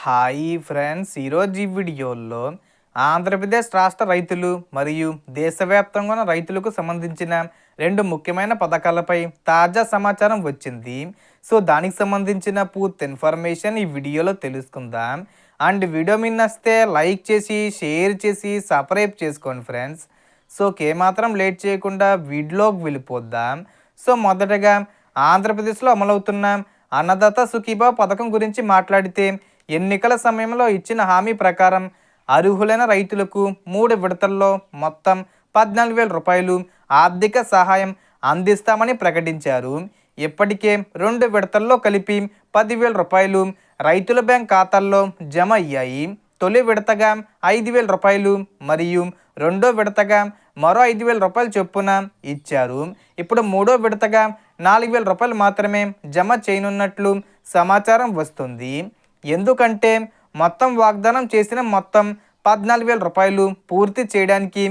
Hi friends, ఈరోజు ఈ వీడియోలో ఆంధ్రప్రదేశ్ రాష్ట్ర రైతులు మరియు దేశవ్యాప్తంగా ఉన్న రైతులకు సంబంధించిన రెండు ముఖ్యమైన పథకాలపై తాజా సమాచారం వచ్చింది. సో దానికి సంబంధించిన పూర్తి ఇన్ఫర్మేషన్ ఈ వీడియోలో తెలుసుకుందాం. అండ్ వీడియో మీద నచ్చితే లైక్ చేసి షేర్ చేసి సబ్స్క్రైబ్ చేసుకోండి ఫ్రెండ్స్. సో ఏమాత్రం లేట్ చేయకుండా వీడియోకి వెళ్ళిపోద్దాం. సో మొదటగా ఆంధ్రప్రదేశ్లో అమలవుతున్న అన్నదాత సుఖీభావ పథకం గురించి మాట్లాడితే, ఎన్నికల సమయంలో ఇచ్చిన హామీ ప్రకారం అర్హులైన రైతులకు 3 విడతల్లో మొత్తం 14,000 రూపాయలు ఆర్థిక సహాయం అందిస్తామని ప్రకటించారు. ఇప్పటికే 2 విడతల్లో కలిపి 10,000 రూపాయలు రైతుల బ్యాంక్ ఖాతాల్లో జమ అయ్యాయి. తొలి విడతగా 5,000 రూపాయలు మరియు రెండో విడతగా మరో 5,000 రూపాయలు చొప్పున ఇచ్చారు. ఇప్పుడు మూడో విడతగా 4,000 రూపాయలు మాత్రమే జమ చేయనున్నట్లు సమాచారం వస్తుంది. ఎందుకంటే మొత్తం వాగ్దానం చేసిన మొత్తం 14,000 రూపాయలు పూర్తి చేయడానికి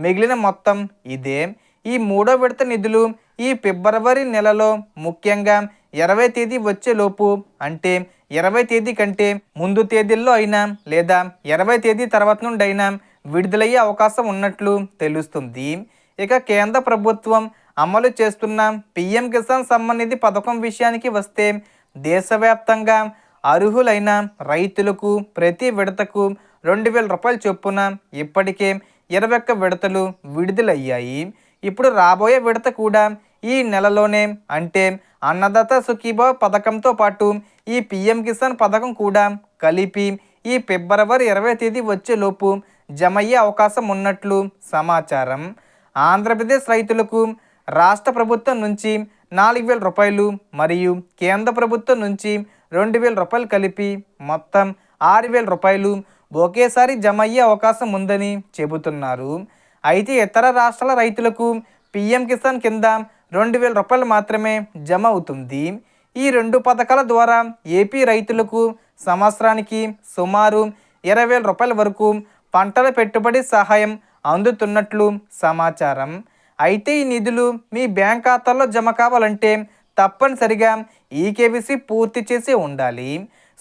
మిగిలిన మొత్తం ఇదే. ఈ మూడో విడత నిధులు ఈ ఫిబ్రవరి నెలలో, ముఖ్యంగా 20 తేదీ వచ్చేలోపు, అంటే 20 తేదీ కంటే ముందు తేదీల్లో అయినా లేదా 20 తేదీ తర్వాత నుండి అయినా విడుదలయ్యే అవకాశం ఉన్నట్లు తెలుస్తుంది. ఇక కేంద్ర ప్రభుత్వం అమలు చేస్తున్న పిఎం కిసాన్ సమ్మాన్ నిధి పథకం విషయానికి వస్తే, దేశవ్యాప్తంగా అర్హులైన రైతులకు ప్రతి విడతకు 2,000 రూపాయల చొప్పున ఇప్పటికే 21 విడతలు విడుదలయ్యాయి. ఇప్పుడు రాబోయే విడత కూడా ఈ నెలలోనే, అంటే అన్నదాత సుఖీభావ పథకంతో పాటు ఈ పిఎం కిసాన్ పథకం కూడా కలిపి ఈ ఫిబ్రవరి 20 తేదీ వచ్చేలోపు జమయ్యే అవకాశం ఉన్నట్లు సమాచారం. ఆంధ్రప్రదేశ్ రైతులకు రాష్ట్ర ప్రభుత్వం నుంచి 4,000 రూపాయలు మరియు కేంద్ర ప్రభుత్వం నుంచి 2,000 రూపాయలు కలిపి మొత్తం 6,000 రూపాయలు ఒకేసారి జమ అయ్యే అవకాశం ఉందని చెబుతున్నారు. అయితే ఇతర రాష్ట్రాల రైతులకు పిఎం కిసాన్ కింద 2,000 రూపాయలు మాత్రమే జమ అవుతుంది. ఈ రెండు పథకాల ద్వారా ఏపీ రైతులకు సంవత్సరానికి సుమారు 20,000 రూపాయల వరకు పంటల పెట్టుబడి సహాయం అందుతున్నట్లు సమాచారం. అయితే ఈ నిధులు మీ బ్యాంక్ ఖాతాల్లో జమ కావాలంటే తప్పనిసరిగా ఈకేవీసీ పూర్తి చేసి ఉండాలి.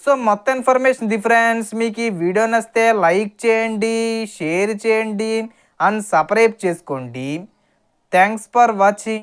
సో మొత్తం ఇన్ఫర్మేషన్ ఫ్రెండ్స్, మీకు ఈ వీడియో నచ్చితే లైక్ చేయండి, షేర్ చేయండి అండ్ సబ్స్క్రైబ్ చేసుకోండి. Thanks for watching.